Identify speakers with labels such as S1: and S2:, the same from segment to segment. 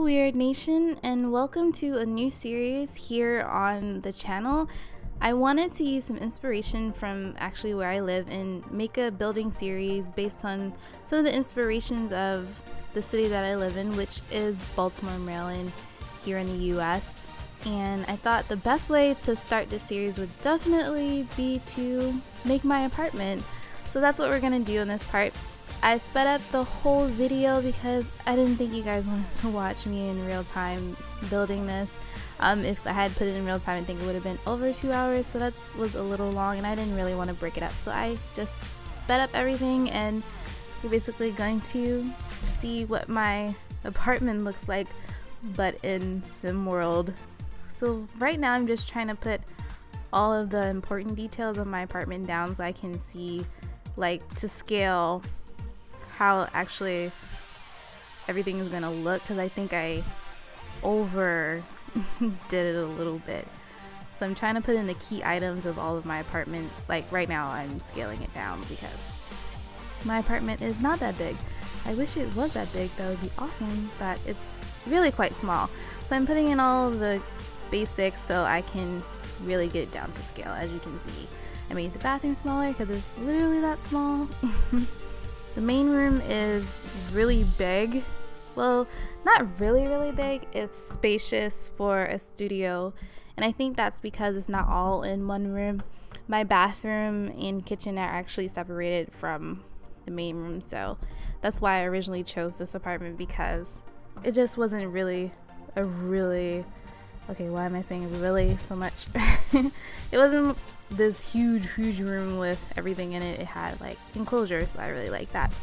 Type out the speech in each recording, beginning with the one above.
S1: ChrisTheWeird Nation, and welcome to a new series here on the channel. I wanted to use some inspiration from actually where I live and make a building series based on some of the inspirations of the city that I live in, which is Baltimore, Maryland, here in the US. And I thought the best way to start this series would definitely be to make my apartment. So that's what we're gonna do in this part. I sped up the whole video because I didn't think you guys wanted to watch me in real time building this. If I had put it in real time, I think it would have been over 2 hours, so that was a little long and I didn't really want to break it up. So I just sped up everything, and you're basically going to see what my apartment looks like, but in SimWorld. So right now I'm just trying to put all of the important details of my apartment down so I can see, like, to scale how actually everything is gonna look, because I think I over did it a little bit. So I'm trying to put in the key items of all of my apartment. Like right now I'm scaling it down because my apartment is not that big. I wish it was that big, that would be awesome, but it's really quite small. So I'm putting in all of the basics so I can really get it down to scale. As you can see, I made the bathroom smaller because it's literally that small. The main room is really big. Well, not really big. It's spacious for a studio, and I think that's because it's not all in one room. My bathroom and kitchen are actually separated from the main room, so that's why I originally chose this apartment, because it just wasn't really a really, okay, why am I saying really so much? It wasn't this huge room with everything in it. It had like enclosures, so I really like that.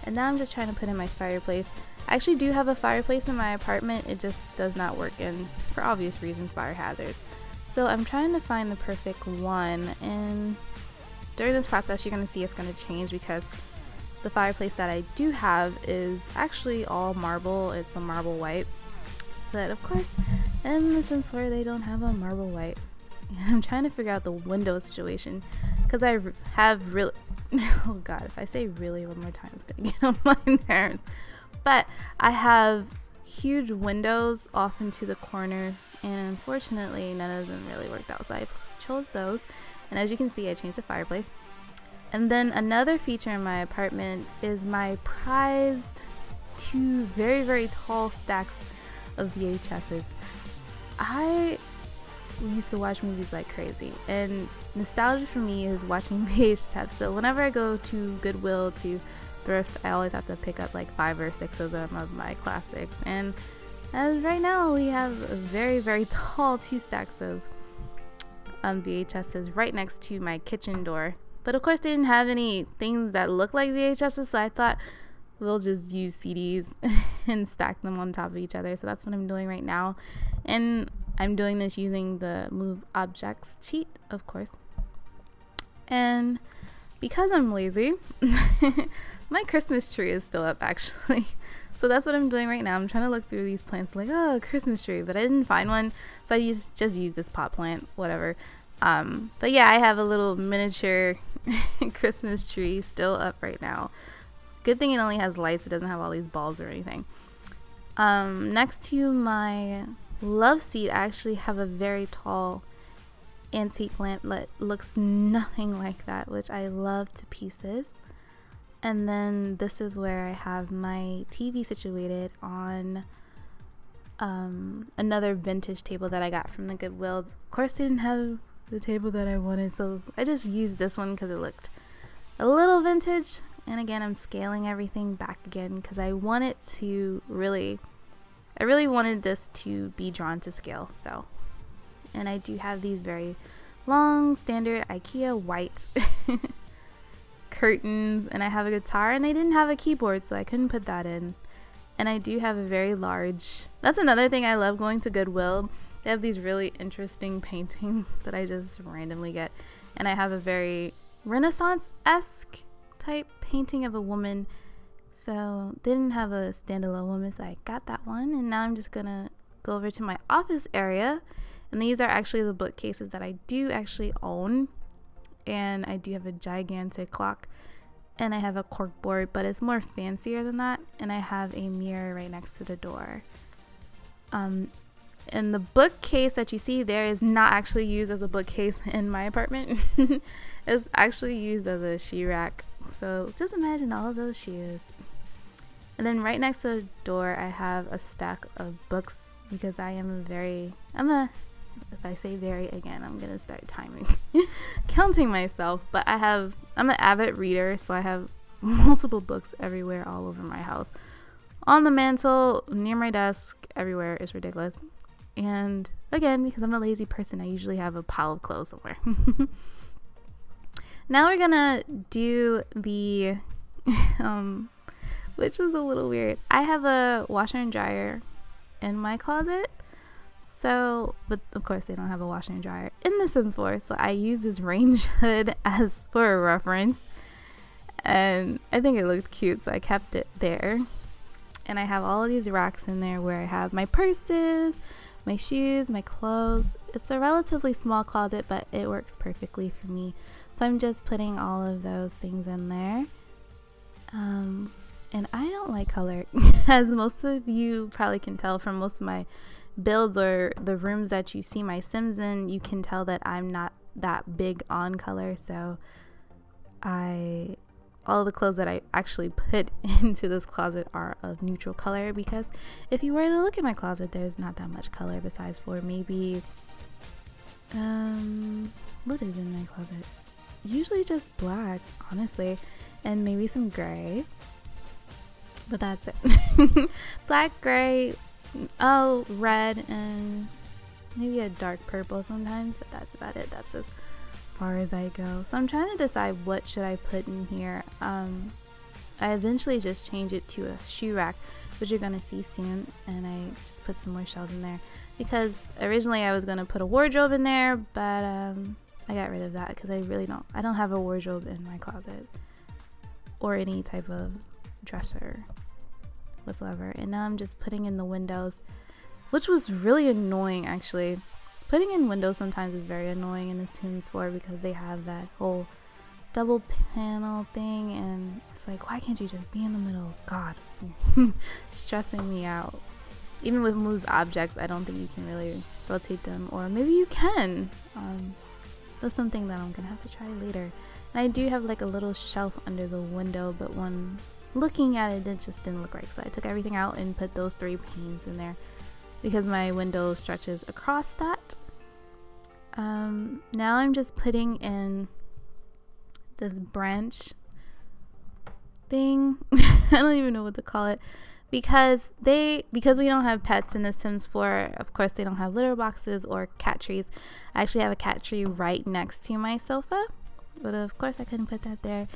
S1: And now I'm just trying to put in my fireplace. I actually do have a fireplace in my apartment, it just does not work in, for obvious reasons, fire hazards. So I'm trying to find the perfect one, and during this process you're going to see it's going to change, because the fireplace that I do have is actually all marble. It's a marble white, but of course in the Sims 4 they don't have a marble white. And I'm trying to figure out the window situation, because I have really oh god, if I say really one more time it's gonna get on my nerves. But I have huge windows off into the corner, and unfortunately none of them really worked out, so I chose those. And as you can see, I changed the fireplace. And then another feature in my apartment is my prized two very tall stacks of VHSs. I used to watch movies like crazy, and nostalgia for me is watching VHS. So whenever I go to Goodwill to thrift, I always have to pick up like 5 or 6 of them of my classics. And as right now we have a very tall 2 stacks of VHSs right next to my kitchen door. But of course they didn't have any things that look like VHSs, so I thought we'll just use CDs and stack them on top of each other. So that's what I'm doing right now, and I'm doing this using the Move Objects cheat, of course. And because I'm lazy, my Christmas tree is still up actually. So that's what I'm doing right now. I'm trying to look through these plants like, oh, Christmas tree, but I didn't find one, so I just used this pot plant, whatever. But yeah, I have a little miniature Christmas tree still up right now. Good thing it only has lights, it doesn't have all these bulbs or anything. Next to my love seat, I actually have a very tall antique lamp that looks nothing like that, which I love to pieces. And then this is where I have my TV situated on another vintage table that I got from the Goodwill. Of course they didn't have the table that I wanted, so I just used this one because it looked a little vintage. And again, I'm scaling everything back again because I want it to really, I really wanted this to be drawn to scale. So, and I do have these very long standard IKEA white curtains, and I have a guitar, and they didn't have a keyboard, so I couldn't put that in. And I do have a very large, that's another thing I love going to Goodwill. They have these really interesting paintings that I just randomly get. And I have a very Renaissance-esque type painting of a woman, so they didn't have a standalone woman, so I got that one. And now I'm just gonna go over to my office area, and these are actually the bookcases that I do actually own. And I do have a gigantic clock, and I have a cork board, but it's more fancier than that. And I have a mirror right next to the door. And the bookcase that you see there is not actually used as a bookcase in my apartment. It's actually used as a shoe rack. So just imagine all of those shoes. And then right next to the door, I have a stack of books because I am if I say very again, I'm gonna start timing, counting myself. But I'm an avid reader, so I have multiple books everywhere, all over my house, on the mantle, near my desk, everywhere. It's ridiculous. And again, because I'm a lazy person, I usually have a pile of clothes somewhere. Now we're gonna do the which was a little weird. I have a washer and dryer in my closet. So, but of course they don't have a washer and dryer in the Sims 4. So I use this range hood as for a reference. And I think it looked cute, so I kept it there. And I have all of these racks in there where I have my purses, my shoes, my clothes. It's a relatively small closet, but it works perfectly for me. So I'm just putting all of those things in there. And I don't like color, as most of you probably can tell from most of my builds or the rooms that you see my Sims in. You can tell that I'm not that big on color, so all the clothes that I actually put into this closet are of neutral color, because if you were to look at my closet, there's not that much color besides for maybe what is in my closet? Usually just black, honestly, and maybe some gray, but that's it. Black, gray, red, and maybe a dark purple sometimes, but that's about it. That's as far as I go. So I'm trying to decide what should I put in here. I eventually just changed it to a shoe rack, which you're gonna see soon, and I just put some more shelves in there because originally I was gonna put a wardrobe in there, but I got rid of that because I don't have a wardrobe in my closet or any type of dresser whatsoever. And now I'm just putting in the windows, which was really annoying actually. Putting in windows sometimes is very annoying in the Sims 4 because they have that whole double panel thing, and it's like, why can't you just be in the middle? God, stressing me out. Even with moved objects, I don't think you can really rotate them, or maybe you can. That's something that I'm gonna have to try later. And I do have like a little shelf under the window, but when looking at it, it just didn't look right, so I took everything out and put those 3 panes in there because my window stretches across that. Now I'm just putting in this branch thing. I don't even know what to call it, because we don't have pets in The Sims 4. Of course they don't have litter boxes or cat trees. I actually have a cat tree right next to my sofa, but of course I couldn't put that there.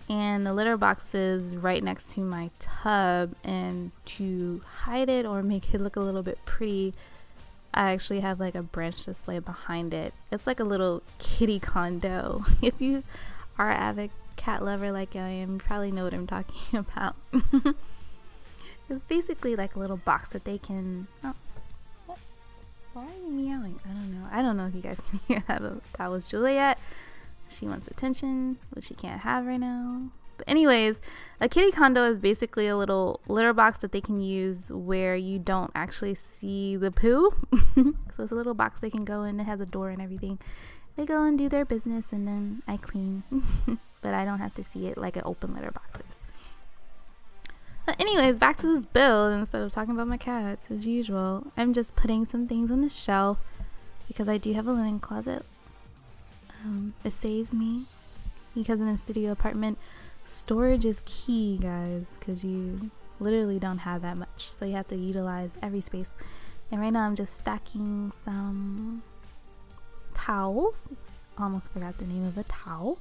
S1: And the litter box is right next to my tub, and to hide it or make it look a little bit pretty, I actually have like a branch display behind it. It's like a little kitty condo. If you are an avid cat lover like I am, you probably know what I'm talking about. It's basically like a little box that they can... Oh, what? Why are you meowing? I don't know if you guys can hear that, but that was Juliet. She wants attention, which she can't have right now. But anyways, a kitty condo is basically a little litter box that they can use where you don't actually see the poo. So it's a little box they can go in. It has a door and everything. They go and do their business, and then I clean. But I don't have to see it like an open litter box is. But anyways, back to this build. Instead of talking about my cats as usual, I'm just putting some things on the shelf because I do have a linen closet. It saves me, because in a studio apartment, storage is key, guys, because you literally don't have that much, so you have to utilize every space. And right now I'm just stacking some towels, almost forgot the name of a towel,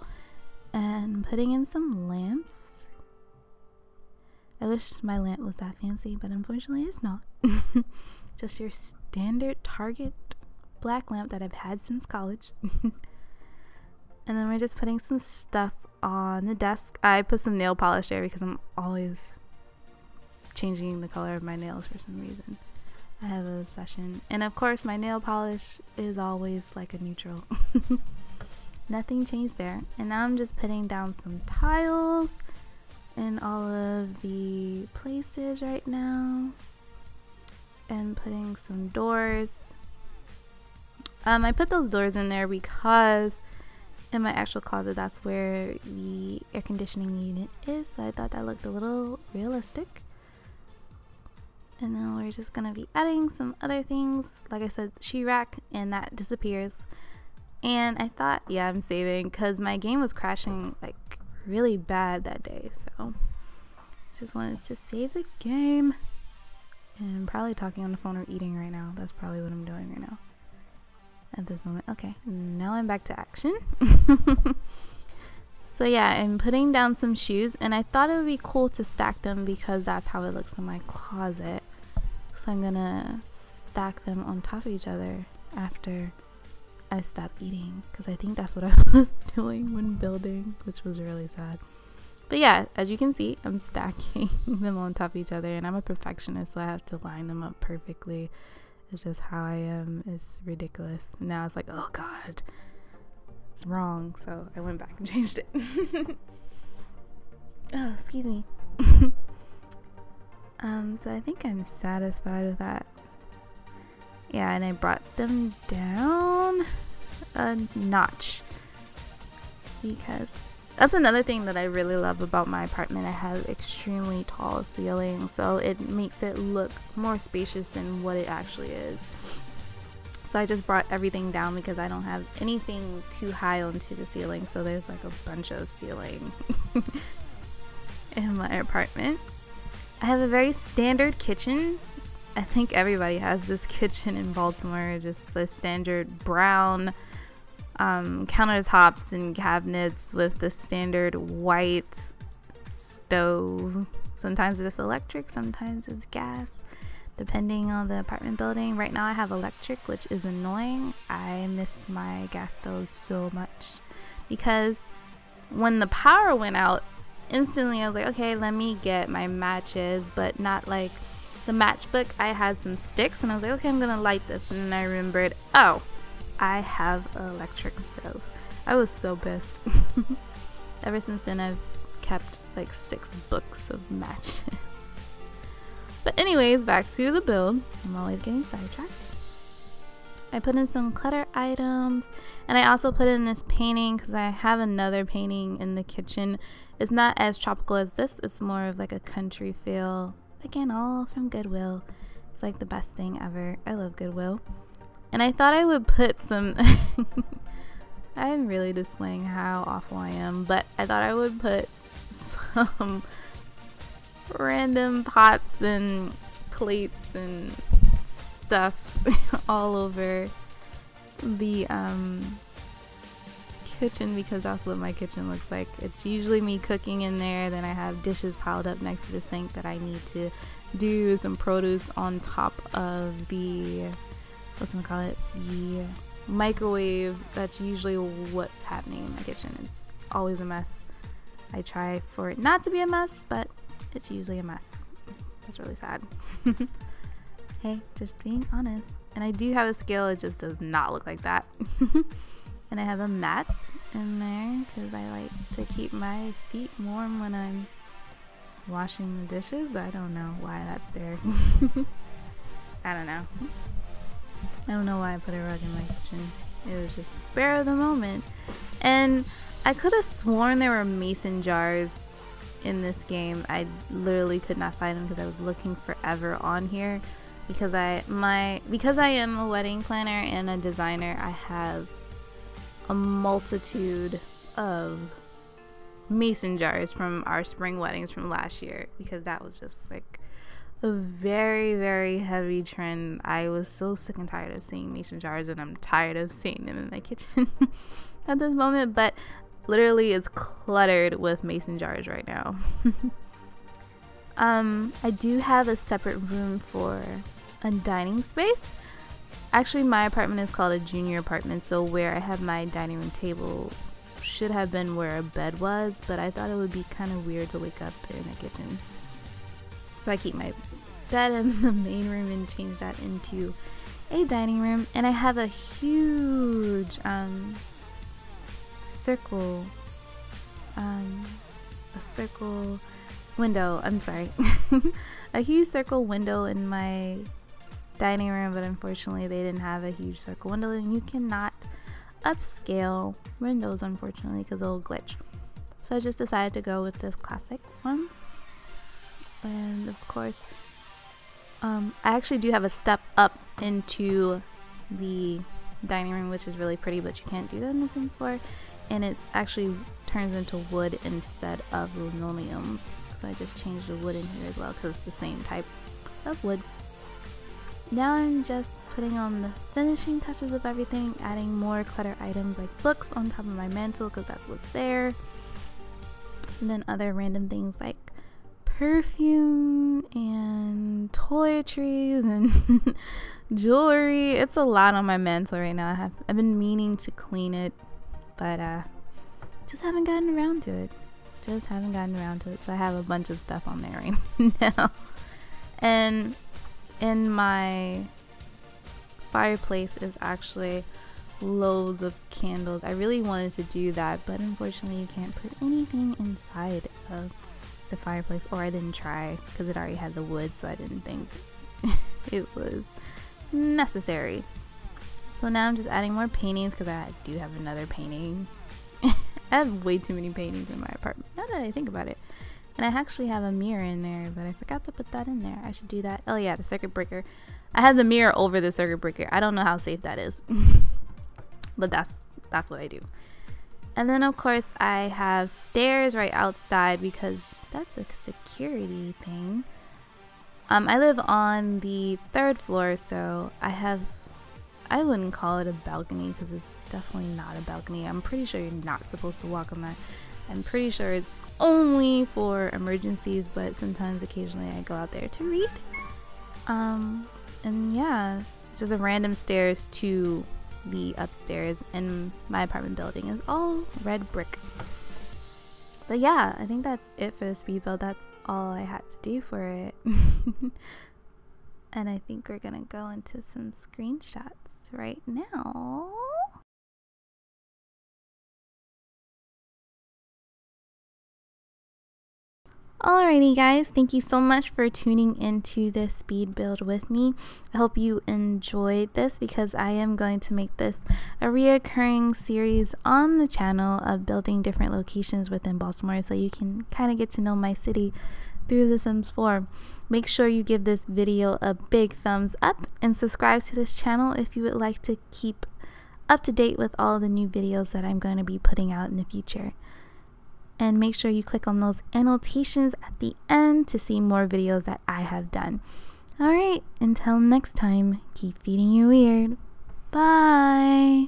S1: and putting in some lamps. I wish my lamp was that fancy, but unfortunately it's not. Just your standard Target black lamp that I've had since college. And then we're just putting some stuff on the desk. I put some nail polish there because I'm always changing the color of my nails for some reason. I have an obsession. And of course my nail polish is always like a neutral. Nothing changed there. And now I'm just putting down some tiles in all of the places right now. and putting some doors. I put those doors in there because in my actual closet, that's where the air conditioning unit is. So I thought that looked a little realistic. And then we're just gonna be adding some other things. Like I said, sheet rack, and that disappears. And I thought, yeah, I'm saving because my game was crashing like really bad that day. So just wanted to save the game. And I'm probably talking on the phone or eating right now. That's probably what I'm doing right now at this moment. Okay, now I'm back to action. So yeah, I'm putting down some shoes, and I thought it would be cool to stack them because that's how it looks in my closet. So I'm gonna stack them on top of each other after I stop eating, because I think that's what I was doing when building, which was really sad. But yeah, as you can see, I'm stacking them on top of each other, and I'm a perfectionist, so I have to line them up perfectly. It's just how I am. It's ridiculous. Now it's like, oh god, it's wrong. So I went back and changed it. Oh, excuse me. So I think I'm satisfied with that. Yeah, and I brought them down a notch because that's another thing that I really love about my apartment. I have extremely tall ceilings, so it makes it look more spacious than what it actually is. So I just brought everything down because I don't have anything too high onto the ceiling, so there's like a bunch of ceiling in my apartment. I have a very standard kitchen. I think everybody has this kitchen in Baltimore, just the standard brown countertops and cabinets with the standard white stove. Sometimes it's electric, sometimes it's gas, depending on the apartment building. Right now I have electric, which is annoying. I miss my gas stove so much because when the power went out, instantly I was like, okay, let me get my matches, but not like the matchbook. I had some sticks and I was like, okay, I'm gonna light this, and then I remembered, oh, I have an electric stove. I was so pissed. Ever since then I've kept like 6 books of matches. But anyways, back to the build. I'm always getting sidetracked. I put in some clutter items, and I also put in this painting because I have another painting in the kitchen. It's not as tropical as this. It's more of like a country feel. Again, all from Goodwill. It's like the best thing ever. I love Goodwill. And I thought I would put some I'm really displaying how awful I am, but I thought I would put some random pots and plates and stuff all over the kitchen because that's what my kitchen looks like. It's usually me cooking in there, then I have dishes piled up next to the sink that I need to do some produce on top of the the microwave. That's usually what's happening in my kitchen. It's always a mess. I try for it not to be a mess, but it's usually a mess. That's really sad. Hey, just being honest. And I do have a scale, it just does not look like that. And I have a mat in there because I like to keep my feet warm when I'm washing the dishes. I don't know why that's there. I don't know. I don't know why I put a rug in my kitchen. It was just spare of the moment. And I could have sworn there were mason jars in this game. I literally could not find them because I was looking forever on here. Because I am a wedding planner and a designer, I have a multitude of mason jars from our spring weddings from last year, because that was just like a very, very heavy trend. I was so sick and tired of seeing mason jars, and I'm tired of seeing them in my kitchen at this moment, but literally it's cluttered with mason jars right now. I do have a separate room for a dining space. Actually, my apartment is called a junior apartment, so where I have my dining room table should have been where a bed was, but I thought it would be kind of weird to wake up in the kitchen. So I keep my bed in the main room and change that into a dining room. And I have a huge circle window, I'm sorry. A huge circle window in my dining room, but unfortunately they didn't have a huge circle window, and you cannot upscale windows unfortunately because it'll glitch. So I just decided to go with this classic one. And of course I actually do have a step up into the dining room, which is really pretty, but you can't do that in The Sims 4, and it's actually turns into wood instead of linoleum. So I just changed the wood in here as well because it's the same type of wood. Now I'm just putting on the finishing touches of everything, adding more clutter items like books on top of my mantle because that's what's there, and then other random things like perfume and toiletries and jewelry. It's a lot on my mantle right now. I've been meaning to clean it, but just haven't gotten around to it. So I have a bunch of stuff on there right now. And in my fireplace is actually loads of candles. I really wanted to do that, but unfortunately you can't put anything inside of the fireplace, or I didn't try because it already had the wood, so I didn't think it was necessary. So now I'm just adding more paintings because I do have another painting. I have way too many paintings in my apartment now that I think about it. And I actually have a mirror in there, but I forgot to put that in there. I should do that. Oh yeah, the circuit breaker. I have the mirror over the circuit breaker. I don't know how safe that is. But that's what I do. And then of course I have stairs right outside because that's a security thing. I live on the 3rd floor, so I wouldn't call it a balcony because it's definitely not a balcony. I'm pretty sure you're not supposed to walk on that. I'm pretty sure it's only for emergencies, but sometimes occasionally I go out there to read. And yeah, it's just a random stairs to the upstairs, and my apartment building is all red brick. But yeah, I think that's it for the speed build. That's all I had to do for it. And I think we're gonna go into some screenshots right now. Alrighty guys, thank you so much for tuning into this speed build with me. I hope you enjoyed this because I am going to make this a reoccurring series on the channel of building different locations within Baltimore, so you can kind of get to know my city through The Sims 4. Make sure you give this video a big thumbs up and subscribe to this channel if you would like to keep up to date with all the new videos that I'm going to be putting out in the future. And make sure you click on those annotations at the end to see more videos that I have done. Alright, until next time, keep feeding you weird. Bye!